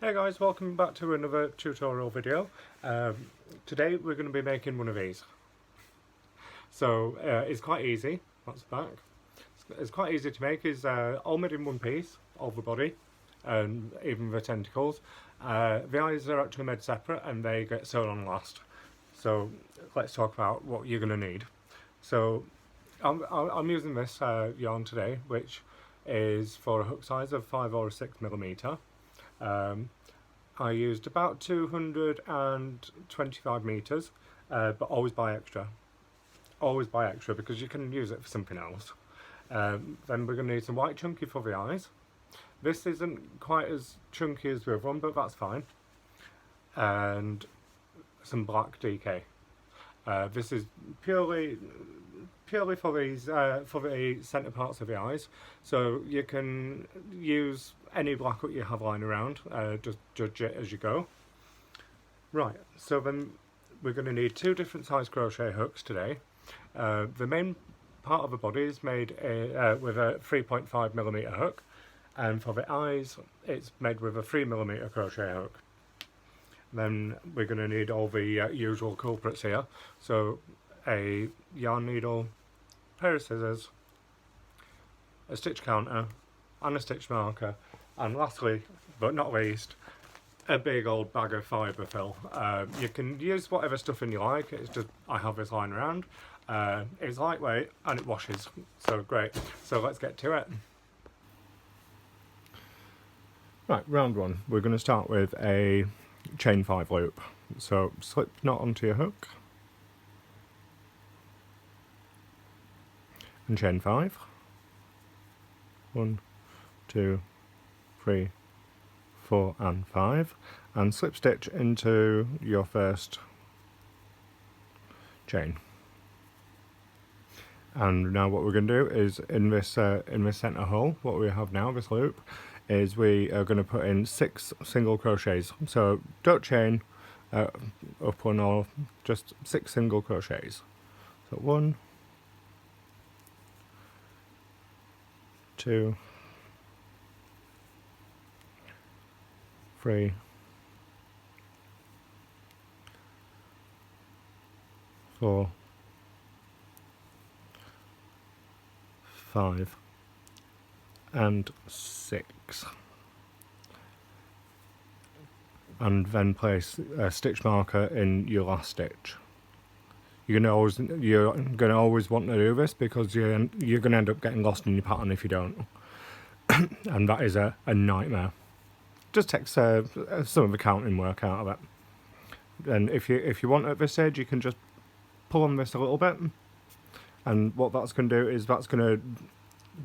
Hey guys, welcome back to another tutorial video. Today we're going to be making one of these. So it's quite easy. That's the back. It's quite easy to make. It's all made in one piece, all the body and even the tentacles. The eyes are actually made separate and they get sewn on last. So let's talk about what you're going to need. So I'm using this yarn today, which is for a hook size of 5 or 6mm. I used about 225 meters, but always buy extra. Always buy extra because you can use it for something else. Then we're going to need some white chunky for the eyes. This isn't quite as chunky as the other one, but that's fine. And some black DK. This is purely for these for the centre parts of the eyes, so you can use any black that you have lying around. Just judge it as you go. Right, so then we're going to need two different size crochet hooks today. The main part of the body is made with a 3.5mm hook, and for the eyes it's made with a 3mm crochet hook. Then we're going to need all the usual culprits here, so a yarn needle, pair of scissors, a stitch counter and a stitch marker, and lastly but not least, a big old bag of fibre fill. You can use whatever stuffing you like, it's just I have this lying around. It's lightweight and it washes, so great. So let's get to it. Right, round one, we're going to start with a chain 5 loop. So slip knot onto your hook and chain 5. 1, 2, 3, 4 and 5, and slip stitch into your first chain. And now what we're going to do is in this centre hole, what we have now, this loop, is we are going to put in 6 single crochets. So don't chain up one, or just 6 single crochets. So 1, 2, 3, 4, 5 and 6, and then place a stitch marker in your last stitch. You're gonna always want to do this because you're gonna end up getting lost in your pattern if you don't, and that is a nightmare. Just takes some of the counting work out of it. Then if you want at this stage, you can just pull on this a little bit, and what that's going to do is that's going to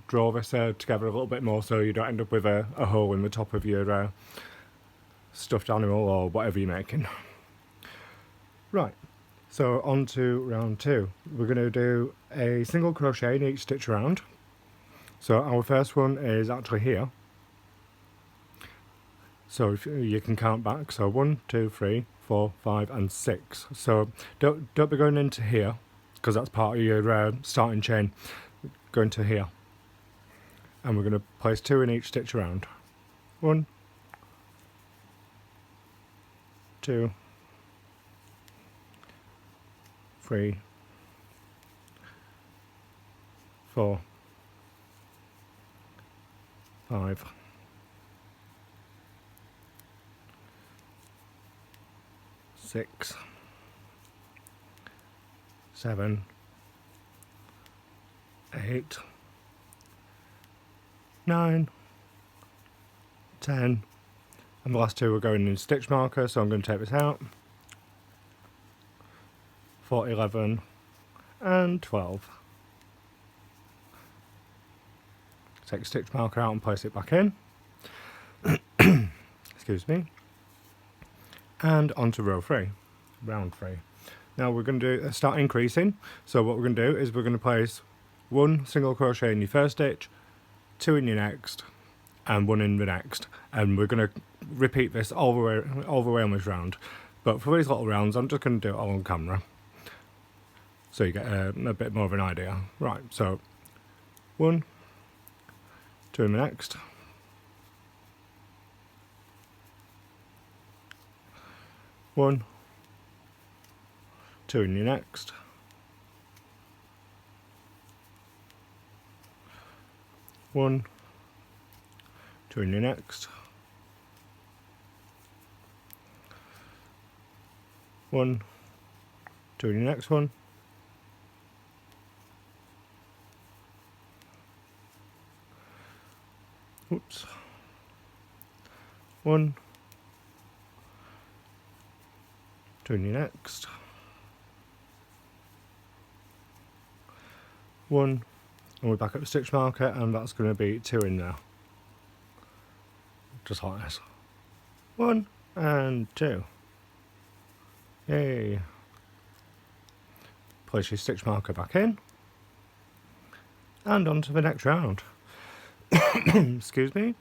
draw this together a little bit more, so you don't end up with a hole in the top of your stuffed animal or whatever you're making. Right, so on to round 2. We're going to do a single crochet in each stitch around. So our first one is actually here. So if you can count back, so 1, 2, 3, 4, 5 and 6. So don't be going into here, because that's part of your starting chain. Go into here. And we're going to place 2 in each stitch around. 1, 2, 3, 4, 5, 6, 7, 8, 9, 10, and the last 2 are going in stitch marker, so I'm going to take this out. 4, 11 and 12. Take stitch marker out and place it back in. Excuse me. And onto round 3. Now we're going to start increasing. So what we're going to do is we're going to place 1 single crochet in your first stitch, 2 in your next, and 1 in the next. And we're going to repeat this all the way on this round. But for these little rounds, I'm just going to do it all on camera, so you get a bit more of an idea. Right, so 1, 2 in the next, 1, 2 in your next, 1, 2 in your next, 1, 2 in your next one, oops, 1, 2 in your next, 1, and we're back at the stitch marker, and that's going to be 2 in there, just like this, 1 and 2, yay. Place your stitch marker back in, and on to the next round. Excuse me.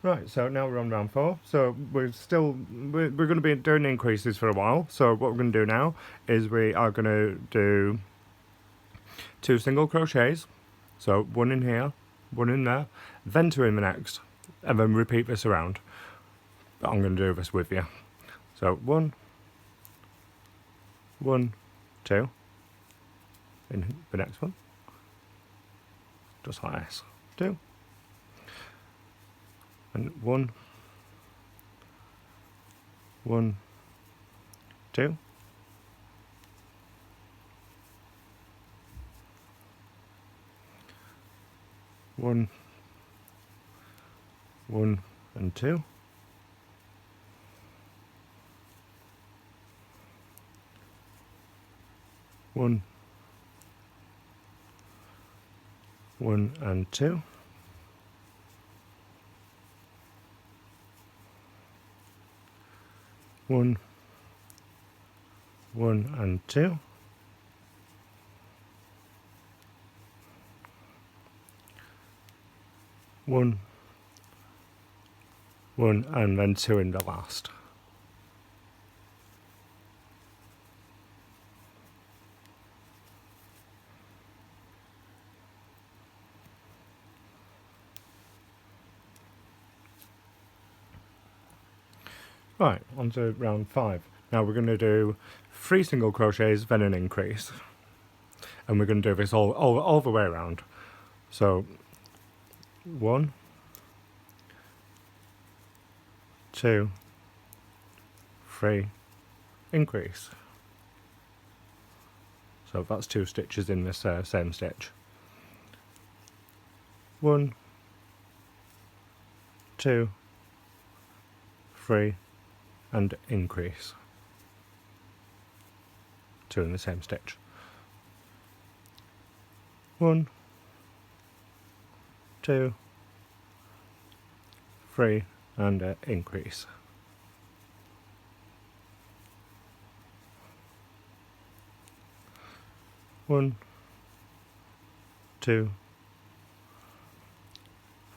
Right, so now we're on round 4. So we're going to be doing increases for a while. So what we're going to do now is we are going to do 2 single crochets. So 1 in here, 1 in there, then 2 in the next, and then repeat this around. But I'm going to do this with you. So 1, 1, 2 in the next one, just like this, 2, and 1, 1, 2, 1, 1 and 2, 1, 1 and 2, 1, 1 and 2, 1, 1 and then 2 in the last. Right, on to round 5. Now we're going to do 3 single crochets, then an increase. And we're going to do this all the way around. So 1, 2, 3, increase. So that's 2 stitches in this same stitch. 1, 2, 3, and increase. 2 in the same stitch. 1, 2, 3, and increase. 1, 2,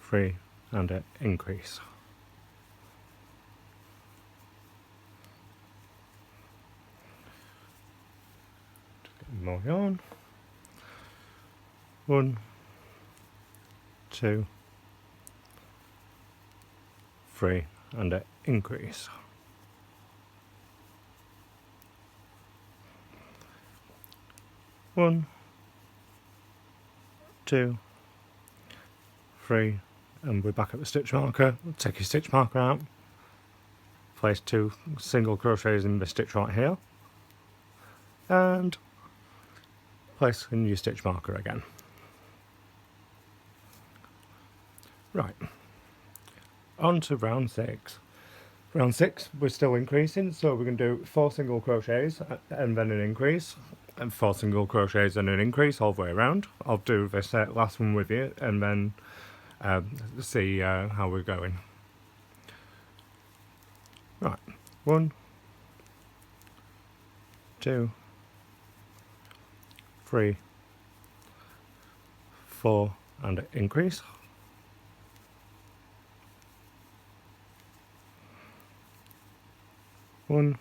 3, and increase. More yarn. 1, 2, 3, and increase. 1, 2, 3, and we're back at the stitch marker. Take your stitch marker out. Place 2 single crochets in the stitch right here, and place in your stitch marker again. Right, on to round 6. Round 6, we're still increasing, so we're going to do 4 single crochets and then an increase, and 4 single crochets and an increase all the way around. I'll do this last one with you and then see how we're going. Right, 1, 2, 3, 4, and increase. 1,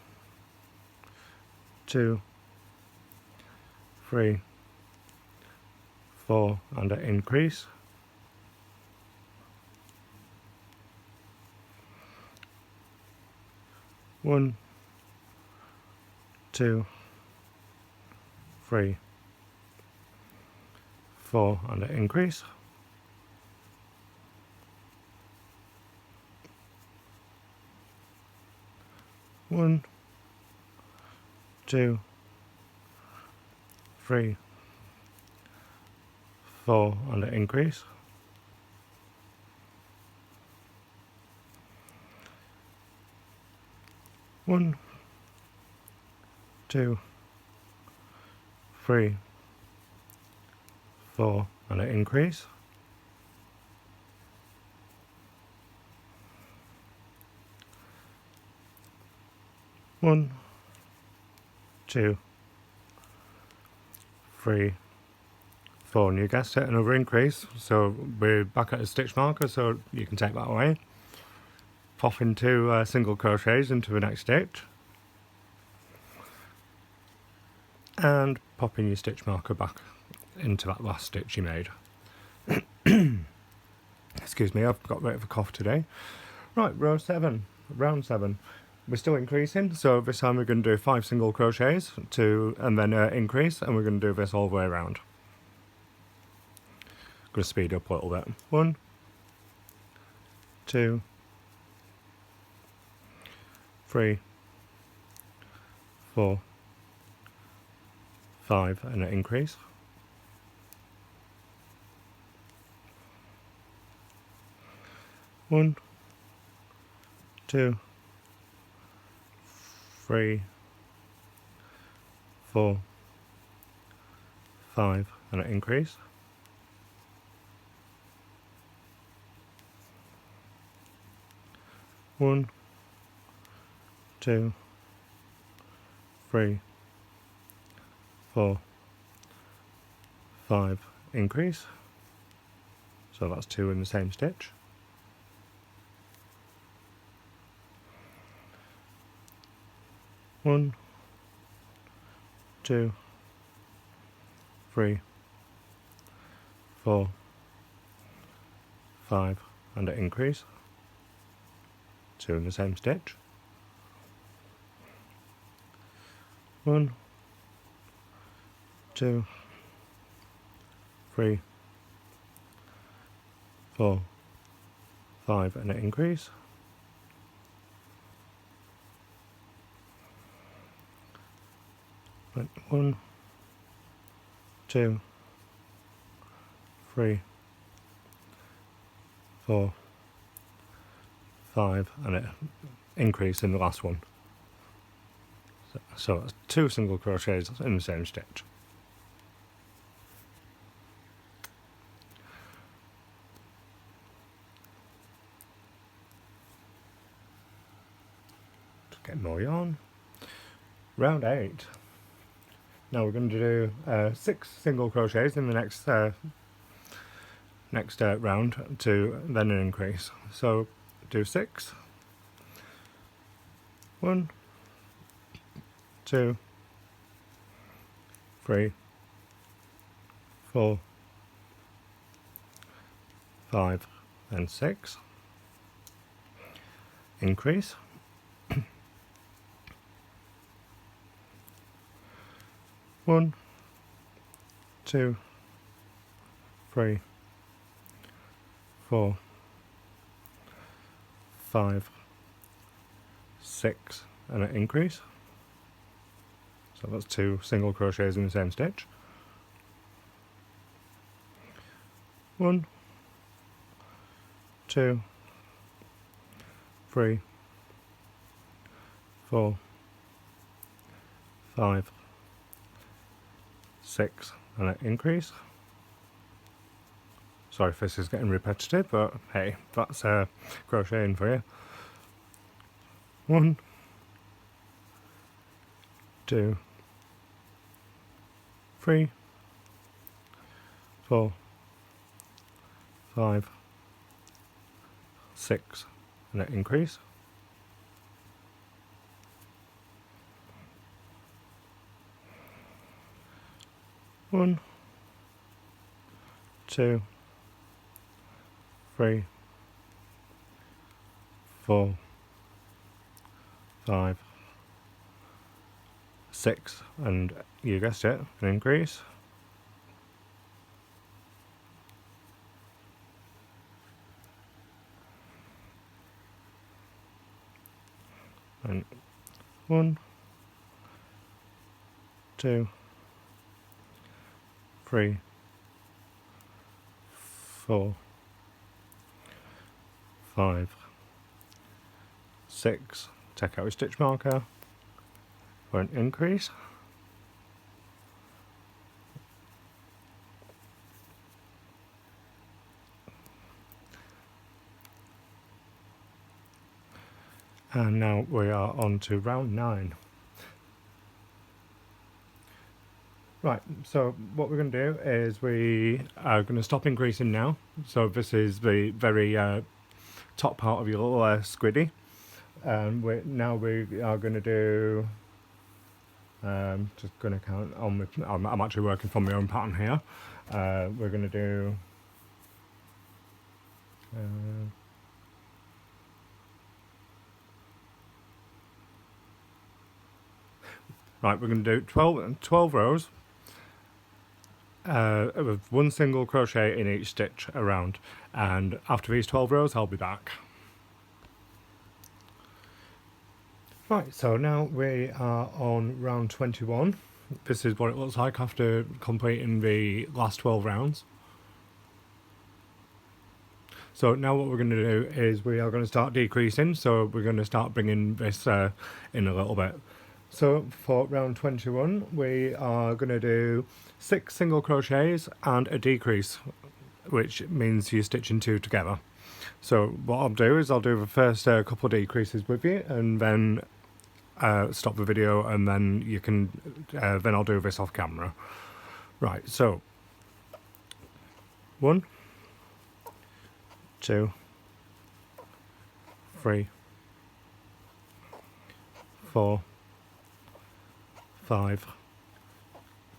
2, 3, 4, and increase. 1, 2, 3, 4, and an increase. 1, 2, 3, 4, and an increase. 1, 2, 3, 4, and an increase. 1, 2, 3, 4, and you guessed it, another increase. So we're back at a stitch marker, so you can take that away. Pop into single crochets into the next stitch, and pop in your stitch marker back into that last stitch you made. Excuse me, I've got a bit of a cough today. Right, round 7. We're still increasing, so this time we're going to do 5 single crochets and then increase, and we're going to do this all the way around. I'm going to speed up a little bit. 1, 2, 3, 4, 5, and an increase. 1, 2, 3, 4, 5, and an increase. 1, 2, 3, 4, 5, increase. So that's 2 in the same stitch. 1, 2, 3, 4, 5, and an increase. 2 in the same stitch. 1, 2, 3, 4, 5, and an increase. 1, 2, 3, 4, 5, and an increase in the last one. So that's 2 single crochets in the same stitch. Just get more yarn. Round 8. Now we're going to do 6 single crochets in the next round to then an increase. So do 6. 1, 2, 3, 4, 5, and 6. Increase. 1, 2, 3, 4, 5, 6, and an increase. So that's 2 single crochets in the same stitch. 1, 2, 3, 4, 5, 6, and an increase. Sorry if this is getting repetitive, but hey, that's crocheting for you. 1, 2, 3, 4, 5, 6, and an increase. 1, 2, 3, 4, 5, 6, and you guessed it, an increase. And 1, 2, 3, 4, 5, 6. Take out your stitch marker for an increase. And now we are on to round 9. Right, so what we're going to do is we are going to stop increasing now. So this is the very top part of your little squiddy. Now we are going to do, just going to count on, I'm actually working from my own pattern here. We're going to do, right, we're going to do 12 rows with one single crochet in each stitch around, and after these 12 rows I'll be back. Right, so now we are on round 21. This is what it looks like after completing the last 12 rounds. So now what we're going to do is we are going to start decreasing, so we're going to start bringing this in a little bit. So for round 21 we are going to do 6 single crochets and a decrease, which means you're stitching 2 together. So what I'll do is I'll do the first couple of decreases with you, and then stop the video, and then you can then I'll do this off camera. Right, so 1, 2, 3, 4, 5,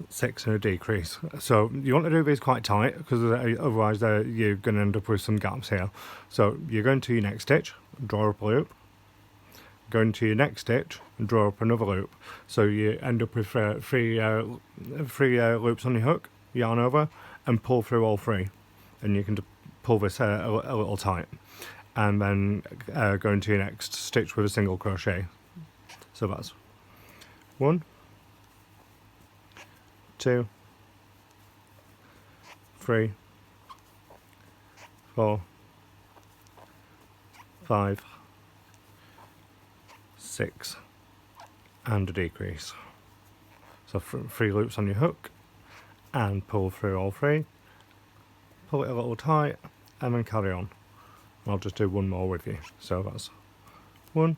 6 and a decrease. So you want to do these quite tight, because otherwise you're going to end up with some gaps here. So you're going to your next stitch, draw up a loop, go into your next stitch and draw up another loop. So you end up with three loops on your hook, yarn over and pull through all 3, and you can pull this a little tight, and then go into your next stitch with a single crochet. So that's 1, 2, 3, 4, 5, 6 and a decrease. So 3 loops on your hook and pull through all 3, pull it a little tight, and then carry on. I'll just do one more with you. So that's 1,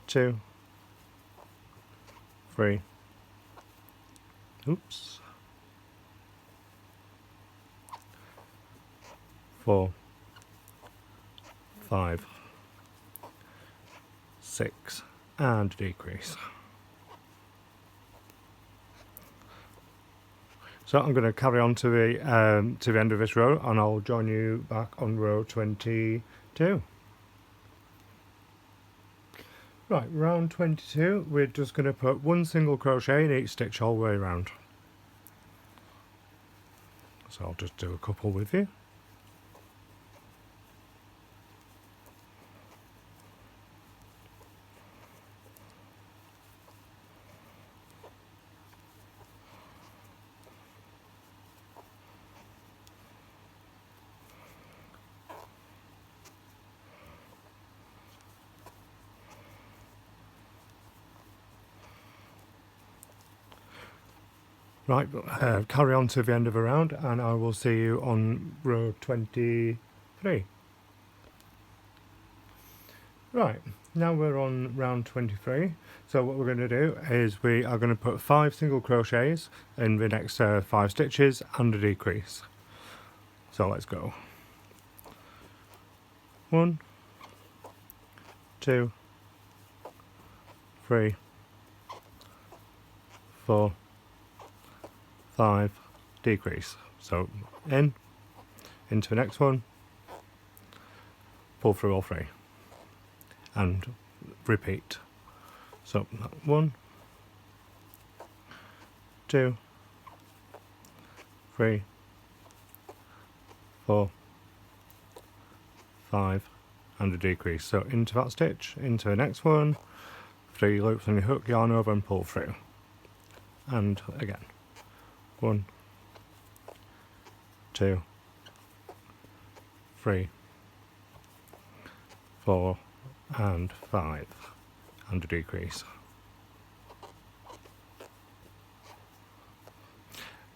2, 3, oops, 4, 5, 6 and a decrease. So I'm going to carry on to the end of this row, and I'll join you back on row 22. Right, round 22, we're just going to put 1 single crochet in each stitch all the way around. So I'll just do a couple with you. Right, carry on to the end of the round, and I will see you on row 23. Right, now we're on round 23. So what we're going to do is we are going to put 5 single crochets in the next 5 stitches and a decrease. So let's go. 1, 2, 3, 4, 5, decrease. So into the next one, pull through all 3, and repeat. So 1, 2, 3, 4, 5, and a decrease. So into that stitch, into the next one, 3 loops on your hook, yarn over and pull through. And again, 1, 2, 3, 4, and 5, and a decrease.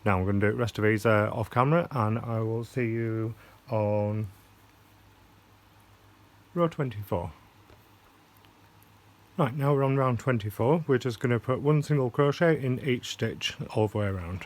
Now I'm going to do the rest of these off camera, and I will see you on row 24. Right, now we're on round 24. We're just going to put 1 single crochet in each stitch all the way around.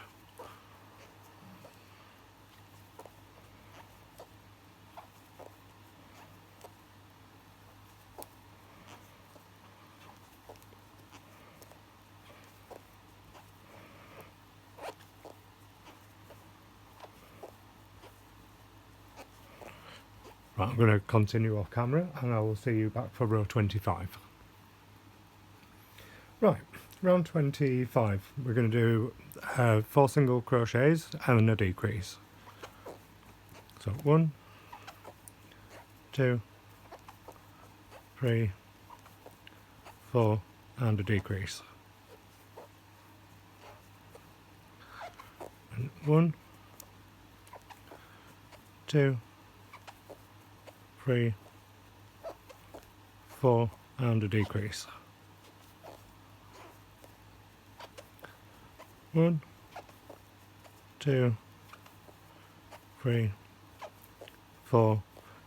Right, I'm going to continue off camera and I will see you back for row 25. Right, round 25, we're going to do 4 single crochets and a decrease. So 1, 2, 3, 4, and a decrease. And 1, 2, 3, 4, and a decrease. 1, 2, 3, 4,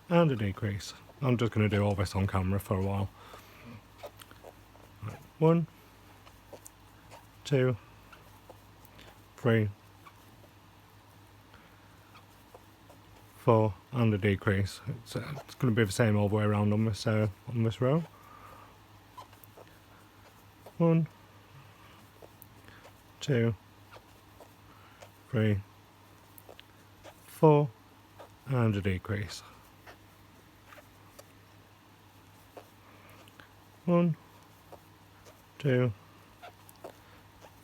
and a decrease. I'm just going to do all this on camera for a while. 1, 2, 3, 4, and a decrease. It's going to be the same all the way around on this row. 1, 2, 3, 4, and a decrease. 1, 2,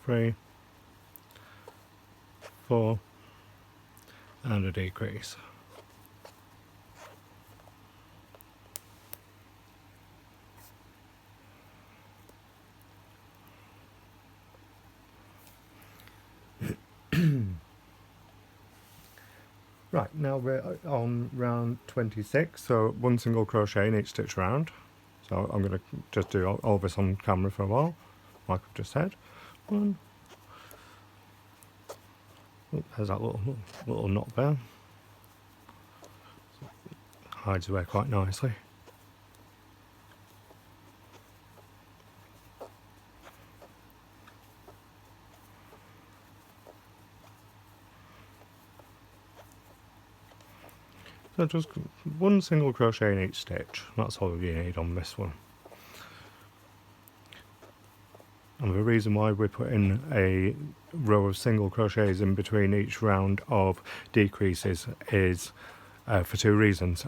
3, 4, and a decrease. Right, now we're on round 26, so 1 single crochet in each stitch round. So I'm going to just do all this on camera for a while, like I've just said. 1. Oh, there's that little knot there. Hides away quite nicely. So just 1 single crochet in each stitch, that's all you need on this one. And the reason why we're putting a row of single crochets in between each round of decreases is for 2 reasons.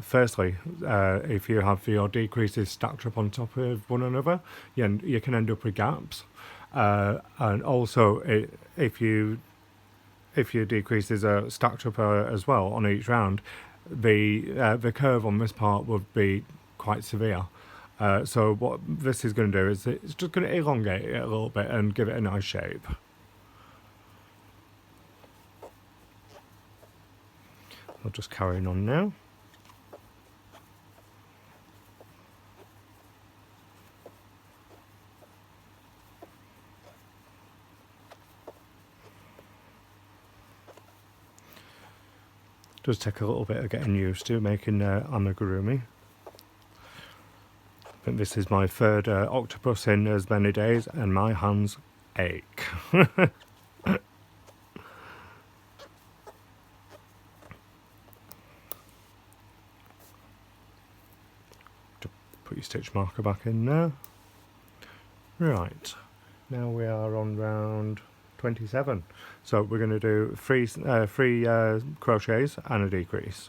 Firstly, if you have your decreases stacked up on top of one another, you can end up with gaps. And also, if your decreases are stacked up as well on each round, the curve on this part would be quite severe. So what this is going to do is it's just going to elongate it a little bit and give it a nice shape. I'll just carry on now. Does take a little bit of getting used to making amigurumi. I think this is my 3rd octopus in as many days and my hands ache. Put your stitch marker back in there. Right, now we are on round 27. So we're going to do 3 crochets and a decrease.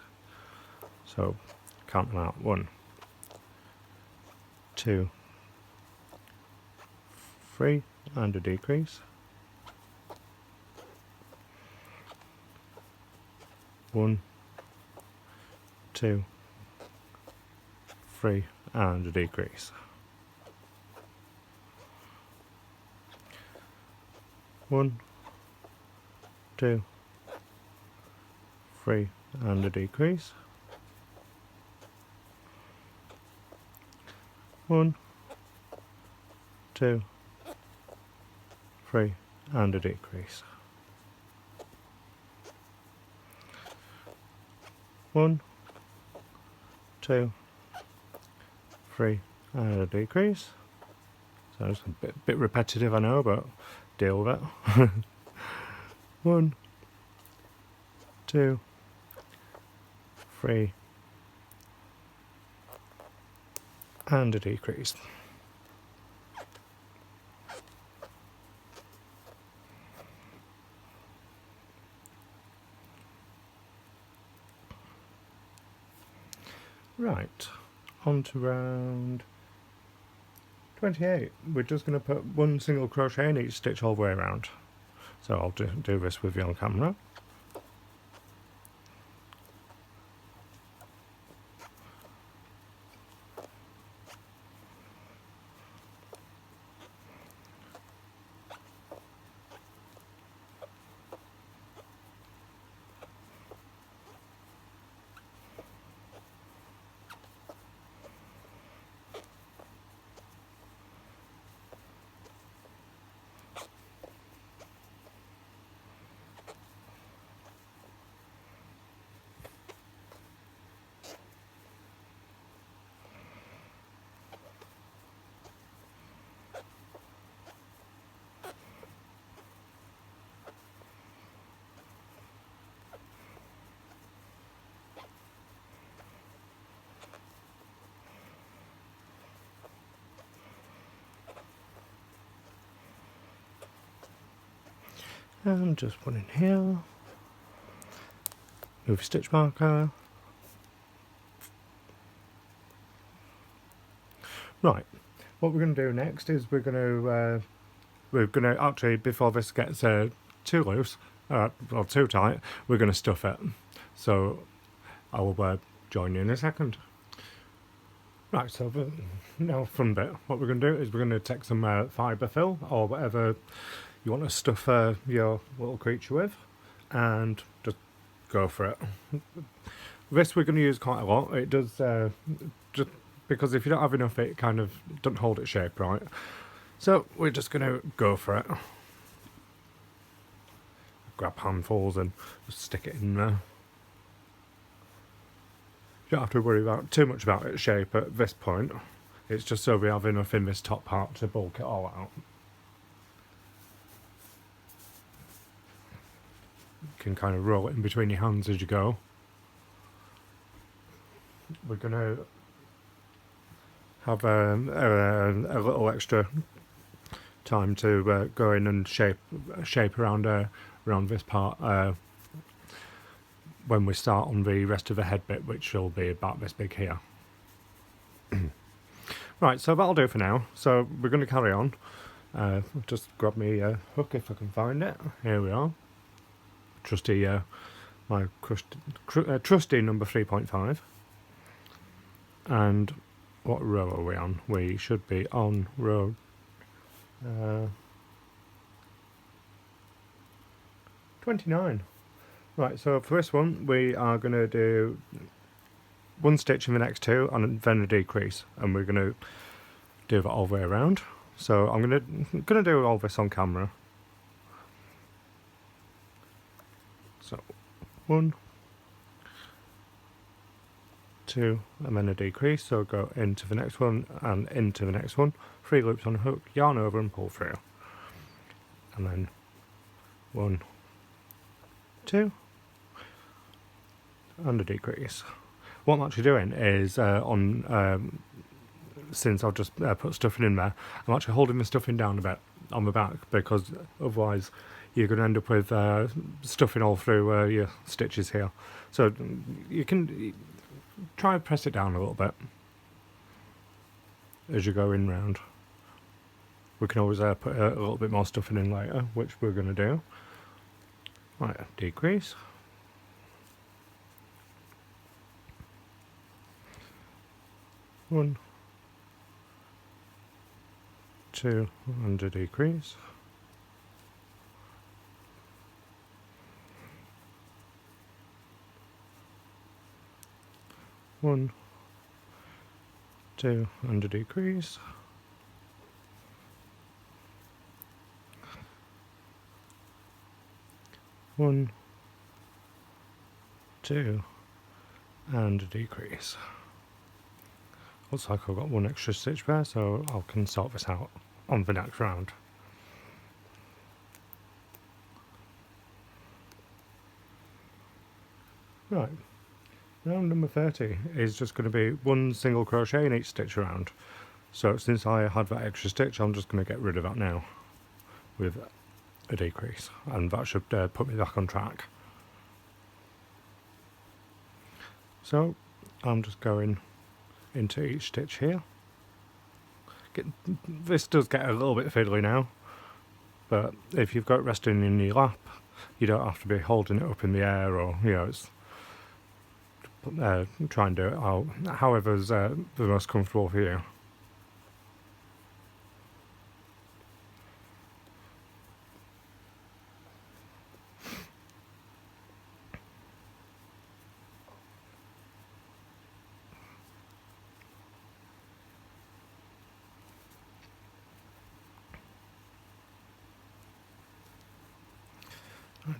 So count them out. 1, 2, 3 and a decrease, 1, 2, 3 and a decrease, 1, 2, 3 and a decrease, 1, 2, 3 and a decrease, 1, 2, 3 and a decrease. So it's a bit repetitive, I know, but deal with it. 1, 2, 3 and a decrease. Right, on to round 28. We're just going to put one single crochet in each stitch all the way around. So I'll do this with you on camera. And just one in here. Move stitch marker. Right, what we're going to do next is we're going to actually, before this gets too loose or too tight, we're going to stuff it. So I will join you in a second. Right, so now from there, what we're going to do is we're going to take some fibre fill or whatever you want to stuff your little creature with, and just go for it. This we're going to use quite a lot. It does, just because if you don't have enough, it kind of doesn't hold its shape right. So we're just going to go for it. Grab handfuls and just stick it in there. You don't have to worry about too much about its shape at this point. It's just so we have enough in this top part to bulk it all out. You can kind of roll it in between your hands as you go. We're going to have a little extra time to go in and shape around this part when we start on the rest of the head bit, which will be about this big here. Right, so that'll do for now. So we're going to carry on. Just grab me a hook if I can find it. Here we are. Trusty, my trusty number 3.5. And what row are we on? We should be on row 29. Right, so for this one we are going to do one stitch in the next two and then a decrease, and we're going to do that all the way around. So I'm going to do all this on camera. So 1, 2 and then a decrease, so go into the next one and into the next one, 3 loops on a hook, yarn over and pull through, and then 1, 2 and a decrease. What I'm actually doing is since I've just put stuffing in there, I'm actually holding the stuffing down a bit on the back, because otherwise you're going to end up with stuffing all through your stitches here. So you can try and press it down a little bit as you go in round. We can always put a little bit more stuff in later, which we're going to do. Right, decrease. One, two, and a decrease. One, two, and a decrease. One, two, and a decrease. Looks like I've got one extra stitch there, so I can sort this out on the next round. Right, round number 30 is just going to be one single crochet in each stitch around. So since I had that extra stitch, I'm just going to get rid of that now with a decrease, and that should put me back on track. So I'm just going into each stitch here. This does get a little bit fiddly now, but if you've got it resting in your lap, you don't have to be holding it up in the air, or it's try and do it out however's the most comfortable for you.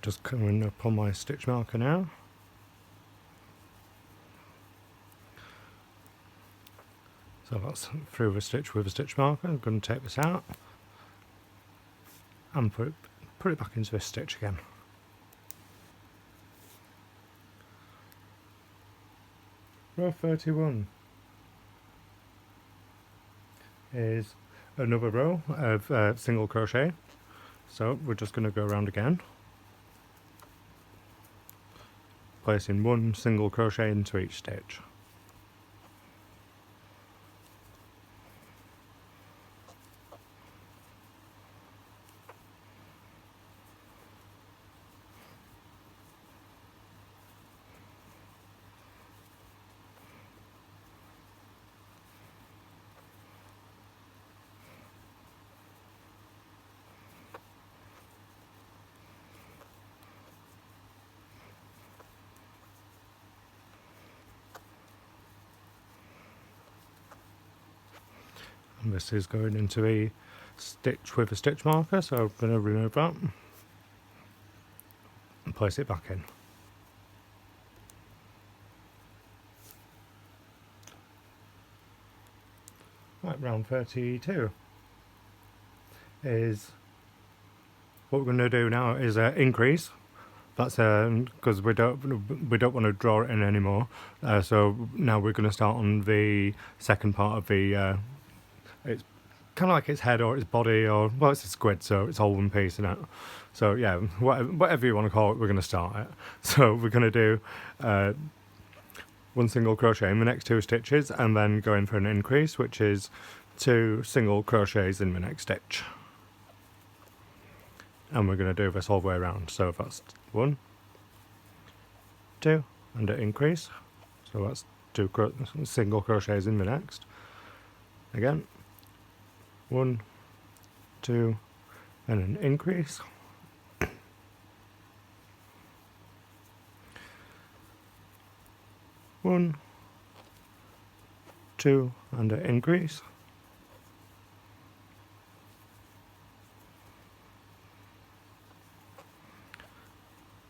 Just coming up on my stitch marker now. So that's through the stitch with a stitch marker. I'm going to take this out and put it back into this stitch again. Row 31 is another row of single crochet. So we're just going to go around again, placing one single crochet into each stitch. And this is going into a stitch with a stitch marker, so I'm going to remove that and place it back in. Right, round 32 is what we're going to do now is increase. That's because we don't want to draw it in anymore. So now we're going to start on the second part of the. It's kind of like its head or its body, or well, it's a squid, so it's all one piece, isn't it? So yeah, whatever you want to call it, we're going to start it. So we're going to do one single crochet in the next two stitches, and then go in for an increase, which is 2 single crochets in the next stitch. And we're going to do this all the way around. So that's 1, 2, and an increase. So that's 2 single crochets in the next. Again, 1, 2, and an increase. 1, 2, and an increase.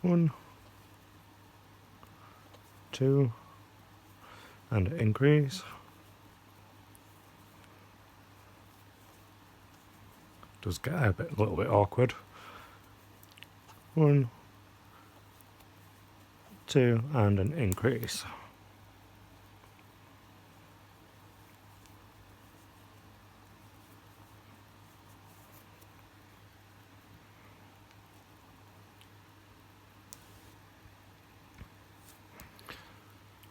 1, 2, and an increase. Does get a little bit awkward. 1, 2, and an increase.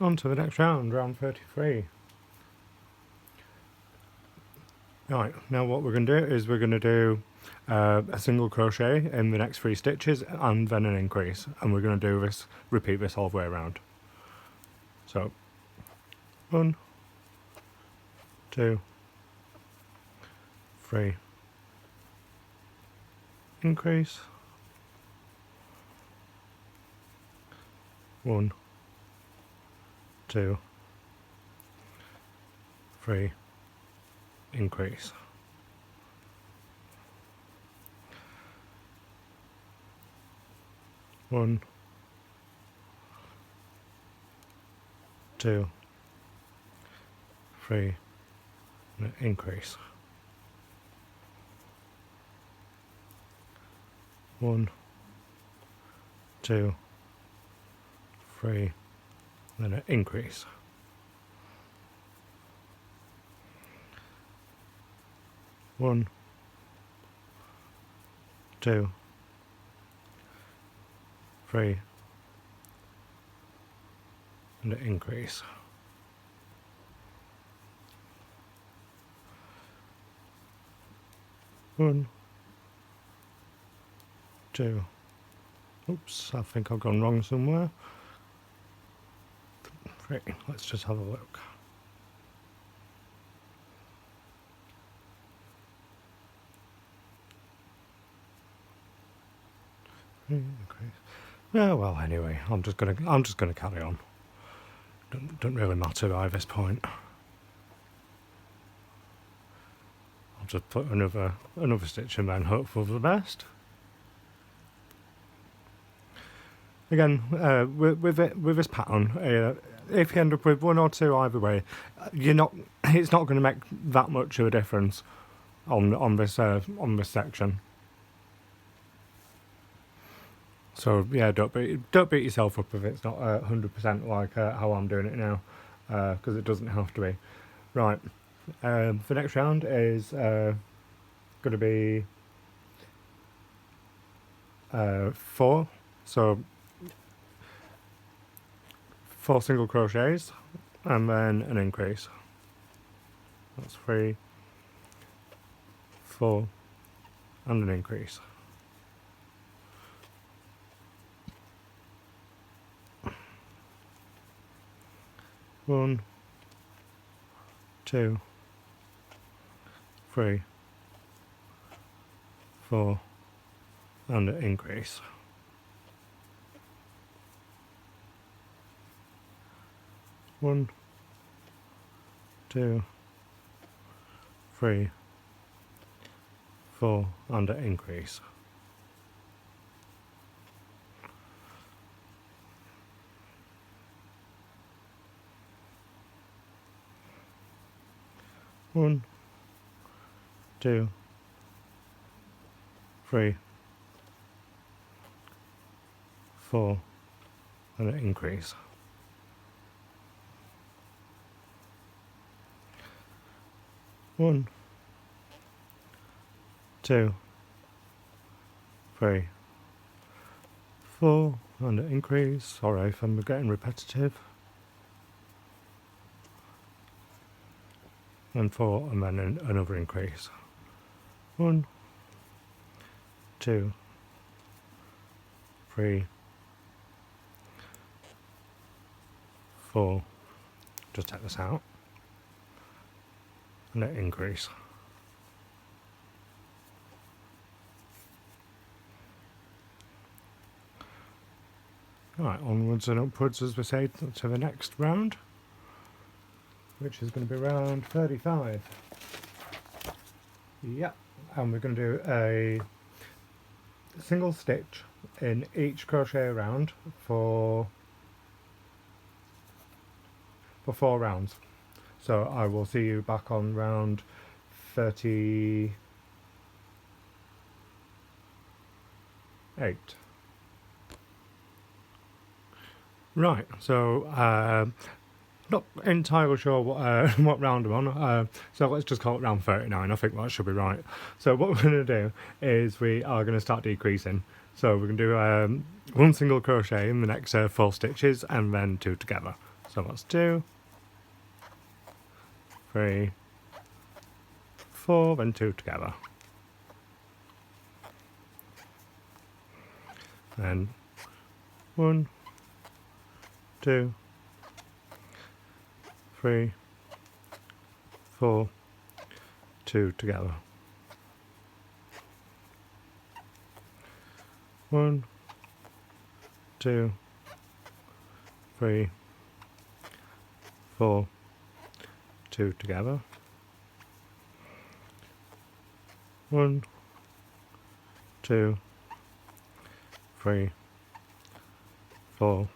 On to the next round, round 33. Right, now what we're going to do is we're going to do a single crochet in the next 3 stitches and then an increase, and we're going to do this, repeat this all the way around. So 1, 2, 3, increase, 1, 2, 3, increase. 1, 2, 3, increase. 1, 2, 3, then an increase. 1, 2, 3, and an increase. 1, 2. Oops, I think I've gone wrong somewhere. 3. Let's just have a look. Yeah, well, anyway, I'm just gonna carry on. Don't really matter by this point. I'll just put another stitch in there and hope for the best. Again, with this pattern, if you end up with 1 or 2 either way, it's not going to make that much of a difference on this section. So yeah, don't beat yourself up if it's not 100% like how I'm doing it now, because it doesn't have to be. Right, the next round is going to be 4. So 4 single crochets and then an increase. That's 3, 4, and an increase. 1, 2, 3, 4, and an increase. 1, 2, 3, 4, and an increase. 1, 2, 3, 4, and an increase. 1, 2, 3, 4, and an increase. Sorry if I'm getting repetitive. And 4, and then another increase. 1, 2, 3, 4. Just take this out. And an increase. Right, onwards and upwards, as we say, to the next round, which is going to be round 35. Yep, and we're going to do a single stitch in each crochet round for 4 rounds. So I will see you back on round 38. Right, so not entirely sure what round I'm on, so let's just call it round 39. I think that should be right. So what we're going to do is we are going to start decreasing. So we're going to do 1 single crochet in the next 4 stitches and then 2 together. So that's 2, 3, 4, then 2 together. Then 1, 2, 3, 4, 2 together. 1, 2, 3, 4, 2 together. 1, 2, 3, 4,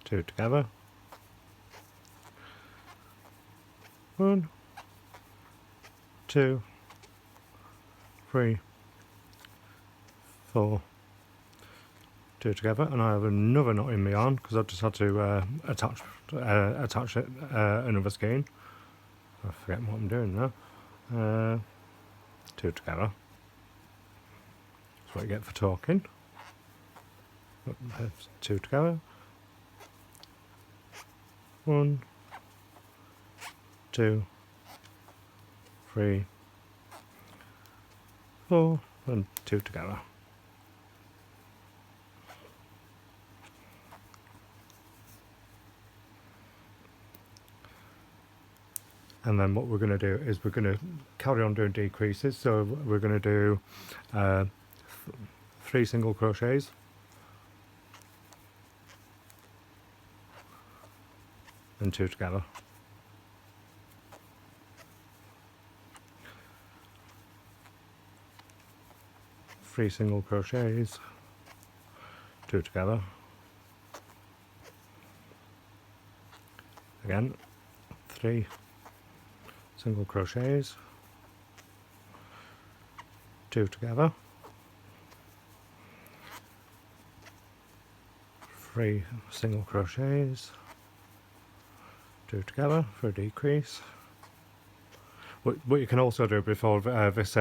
2 together. 1, 2, 3, 4, 2 together, and I have another knot in my yarn because I've just had to attach it another skein. I forget what I'm doing now. 2 together. That's what you get for talking. 2 together. 1, 2, 3, 4, and 2 together. And then what we're going to do is we're going to carry on doing decreases. So we're going to do 3 single crochets, and 2 together. 3 single crochets, 2 together. Again, 3 single crochets, 2 together. 3 single crochets, 2 together for a decrease. What you can also do before this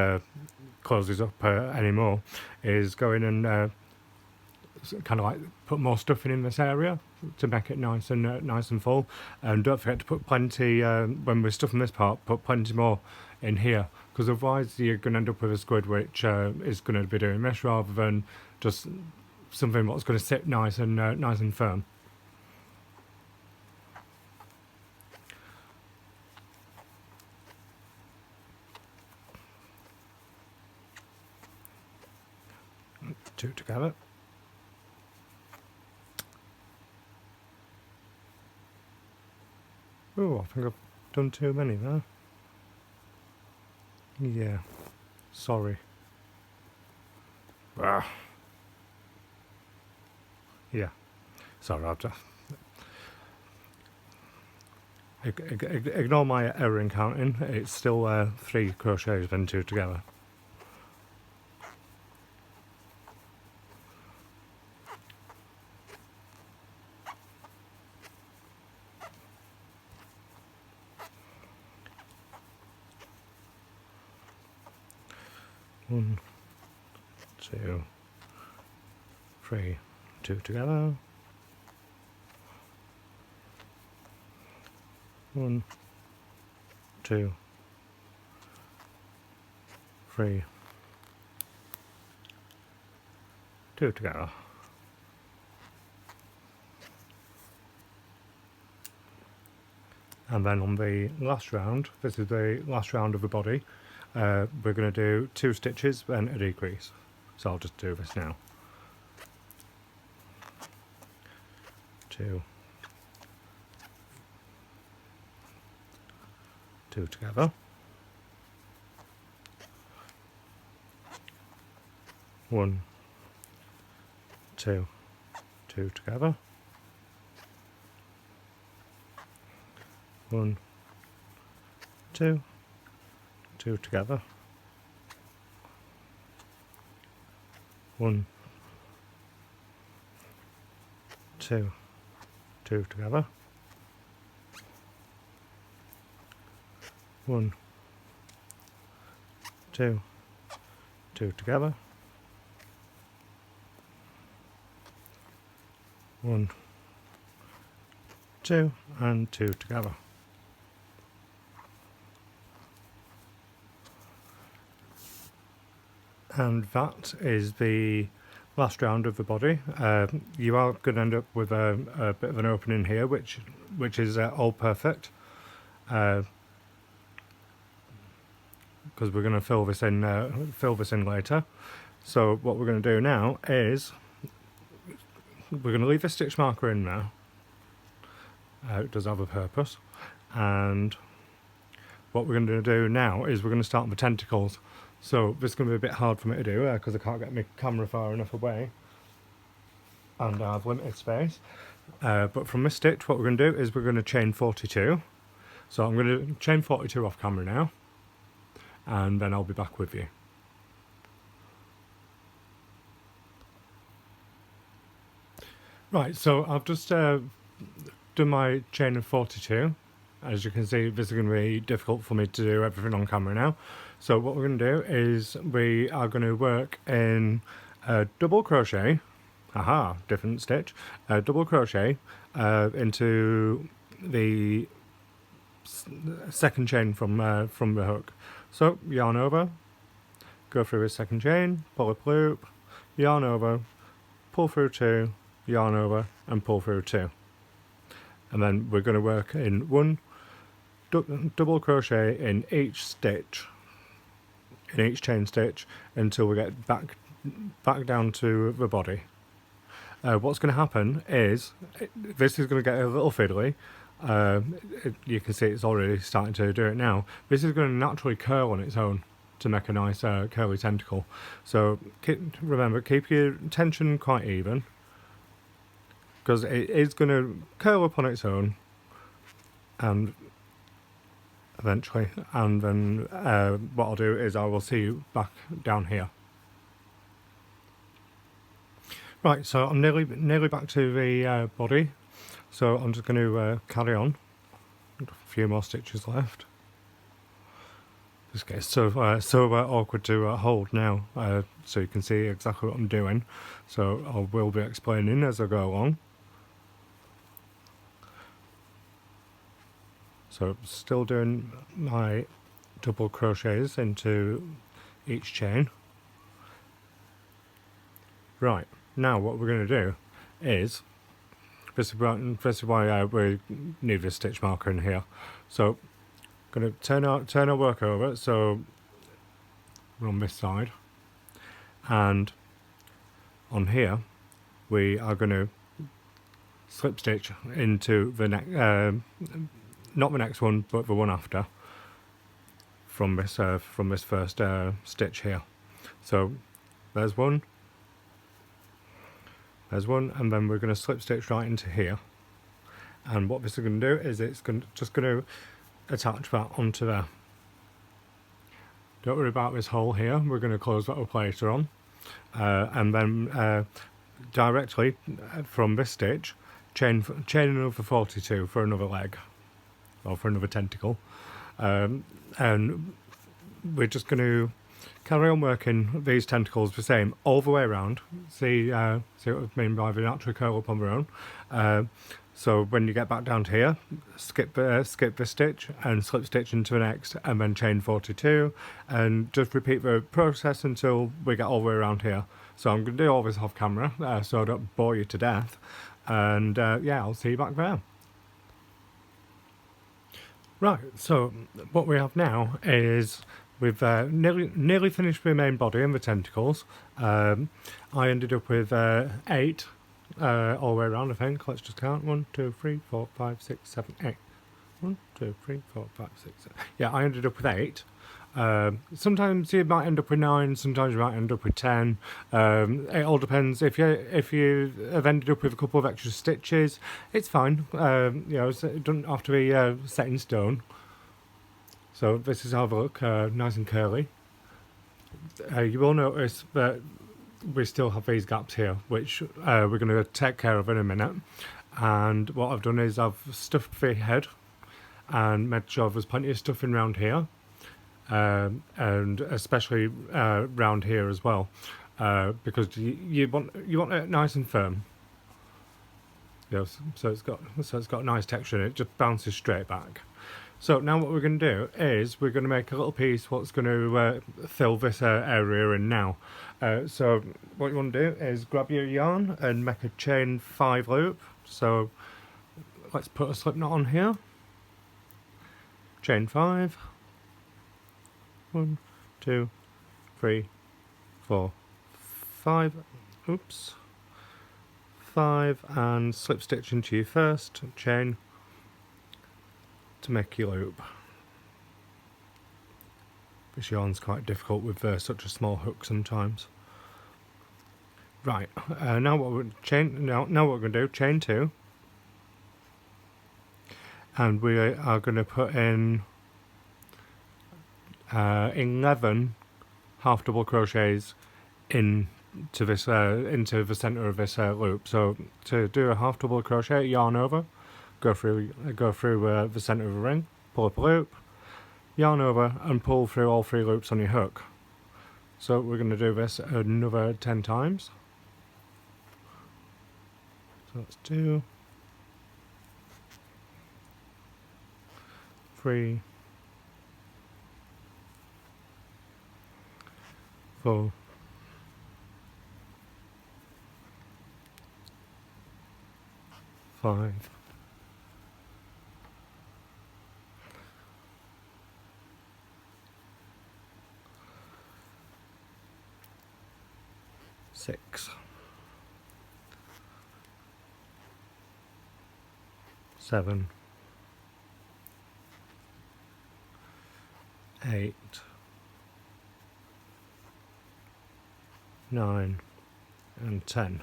closes up anymore is go in and kind of like put more stuffing in this area to make it nice and full. And don't forget to put plenty when we're stuffing this part. Put plenty more in here, because otherwise you're going to end up with a squid which is going to be doing this rather than just something what's going to sit nice and firm. Two together. Oh, I think I've done too many there. Yeah, sorry. Ah. Yeah, sorry, I've just... Ignore my error in counting, it's still 3 crochets then 2 together. One, 2, 3, 2 together. 1, 2, 3, 2 together. And then on the last round, this is the last round of the body, we're going to do 2 stitches, then a decrease. So I'll just do this now. 2, 2 together. 1, 2, 2 together. 1, 2, 2 together. 1, 2, 2 together. 1, 2, 2 together. 1, 2, and 2 together. And that is the last round of the body. You are going to end up with a bit of an opening here, which is all perfect, because we're going to fill this in later. So what we're going to do now is we're going to leave the stitch marker in now. It does have a purpose, and what we're going to do now is we're going to start with the tentacles. So this is going to be a bit hard for me to do because I can't get my camera far enough away and I have limited space. But from this stitch, what we're going to do is we're going to chain 42. So I'm going to chain 42 off camera now, and then I'll be back with you. Right, so I've just done my chain of 42. As you can see, this is going to be difficult for me to do everything on camera now. So what we're going to do is we are going to work in double crochet, different stitch, double crochet into the second chain from the hook. So yarn over, go through a second chain, pull up loop, yarn over, pull through 2, yarn over and pull through 2. And then we're going to work in one double crochet in each stitch, in each chain stitch, until we get back down to the body. What's going to happen is this is going to get a little fiddly. You can see it's already starting to do it now. This is going to naturally curl on its own to make a nice curly tentacle. So remember, keep your tension quite even, because it is going to curl up on its own and eventually, and then what I'll do is I will see you back down here. Right, so I'm nearly back to the body, so I'm just going to carry on. A few more stitches left. This gets so awkward to hold now, so you can see exactly what I'm doing. So I will be explaining as I go along. So still doing my double crochets into each chain. Right, now what we're going to do is, this is why we need this stitch marker in here. So going to turn our work over, so we're on this side, and on here we are going to slip stitch into the next, not the next one, but the one after, from this first stitch here. So there's one, and then we're going to slip stitch right into here. And what this is going to do is it's just going to attach that onto there. Don't worry about this hole here, we're going to close that up later on. And then directly from this stitch, chain another 42 for another leg, or for another tentacle. And we're just going to carry on working these tentacles the same all the way around. See what I mean by the natural curl up on their own. So when you get back down to here, skip the stitch and slip stitch into the next, and then chain 42, and just repeat the process until we get all the way around here. So I'm going to do all this off camera, so I don't bore you to death. And yeah, I'll see you back there. Right, so what we have now is we've nearly finished the main body and the tentacles. I ended up with 8 all the way around, I think. Let's just count. 1, 2, 3, 4, 5, 6, 7, 8. 1, 2, 3, 4, 5, 6, 7. Yeah, I ended up with 8. Sometimes you might end up with 9, sometimes you might end up with 10. It all depends. If you have ended up with a couple of extra stitches, it's fine. You know, it doesn't have to be set in stone. So this is how they look, nice and curly. You will notice that we still have these gaps here, which we're going to take care of in a minute. And what I've done is I've stuffed the head and made sure there's plenty of stuffing around here. And especially round here as well, because you want it nice and firm. Yes, so it's got a nice texture and it just bounces straight back. So now what we're going to do is we're going to make a little piece what's going to fill this area in now. So what you want to do is grab your yarn and make a chain 5 loop. So let's put a slip knot on here. Chain 5. 1, 2, 3, 4, 5. Oops. 5 and slip stitch into your first chain to make your loop. This yarn's quite difficult with such a small hook sometimes. Right, now what we're going to do, chain 2, and we are going to put in 11 half double crochets into this into the center of this loop. So to do a half double crochet, yarn over, go through the center of the ring, pull up a loop, yarn over, and pull through all 3 loops on your hook. So we're going to do this another 10 times. So that's 2, 3, 4, 5, 6, 7, 8, 9 and 10.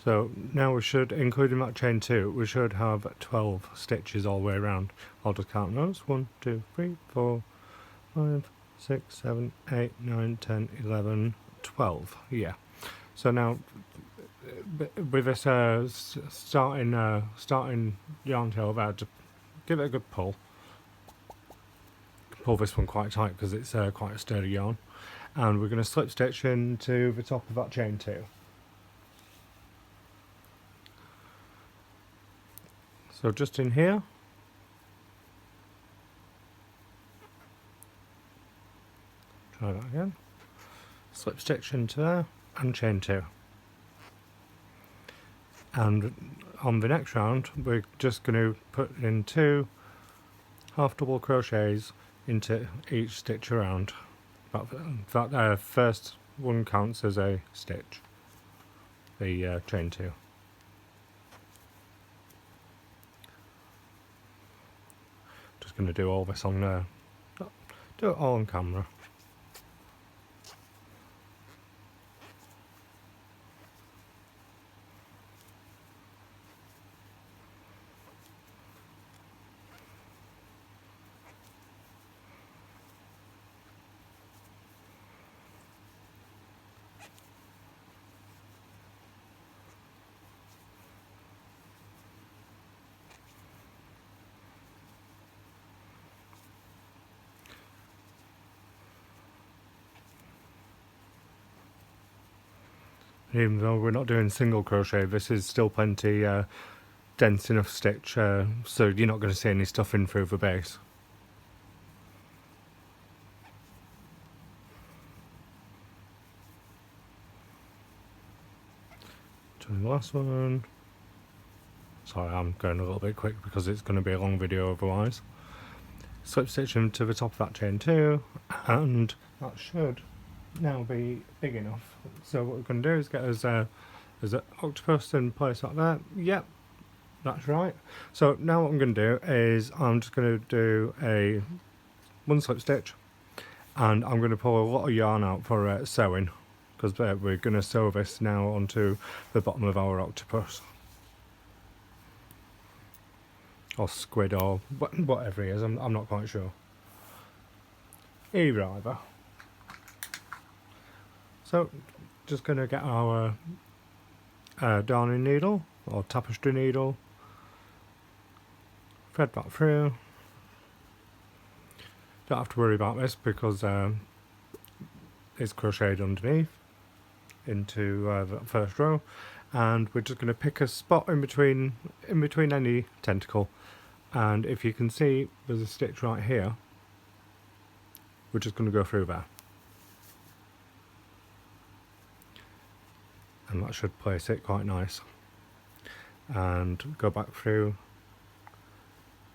So now we should, including that chain 2, we should have 12 stitches all the way around. I'll just count those. 1, 2, 3, 4, 5, 6, 7, 8, 9, 10, 11, 12. Yeah. So now with this starting yarn tail there, to give it a good pull. Pull this one quite tight because it's quite a sturdy yarn, and we're going to slip stitch into the top of that chain 2. So just in here, try that again, slip stitch into there and chain 2. And on the next round we're just going to put in 2 half double crochets into each stitch around. That first one counts as a stitch, the chain 2. Just going to do all this on do it all on camera. Even though we're not doing single crochet, this is still plenty dense enough stitch, so you're not going to see any stuffing through the base. Doing the last one. Sorry, I'm going a little bit quick because it's going to be a long video otherwise. Slip stitch into the top of that chain 2, and that should now be big enough. So what we're going to do is get us an octopus and place that there. Yep, that's right. So now what I'm going to do is I'm just going to do one slip stitch, and I'm going to pull a lot of yarn out for sewing, because we're going to sew this now onto the bottom of our octopus. Or squid, or whatever he is, I'm not quite sure. Either. So, just going to get our darning needle, or tapestry needle, thread that through. Don't have to worry about this because it's crocheted underneath into the first row, and we're just going to pick a spot in between any tentacle And if you can see, there's a stitch right here. We're just going to go through there. And that should place it quite nice. And go back through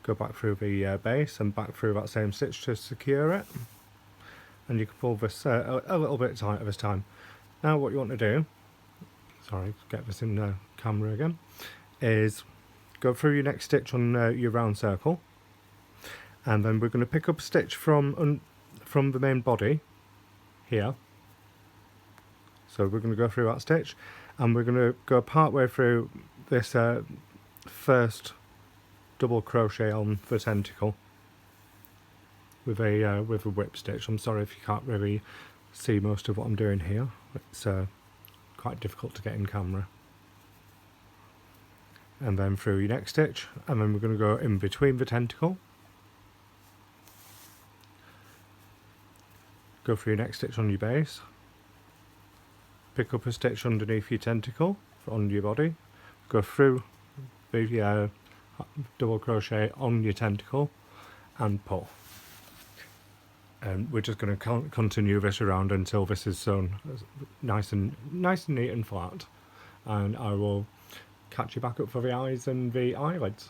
the base and back through that same stitch to secure it. And you can pull this a little bit tighter this time. Now what you want to do, sorry, get this in the camera again, is go through your next stitch on your round circle, and then we're going to pick up a stitch from the main body here. So we're going to go through that stitch, and we're going to go part way through this first double crochet on the tentacle with a whip stitch. I'm sorry if you can't really see most of what I'm doing here. It's quite difficult to get in camera. And then through your next stitch, and then we're going to go in between the tentacle. Go through your next stitch on your base. Pick up a stitch underneath your tentacle on your body. Go through the double crochet on your tentacle and pull. And we're just going to continue this around until this is sewn nice and neat and flat. And I will catch you back up for the eyes and the eyelids.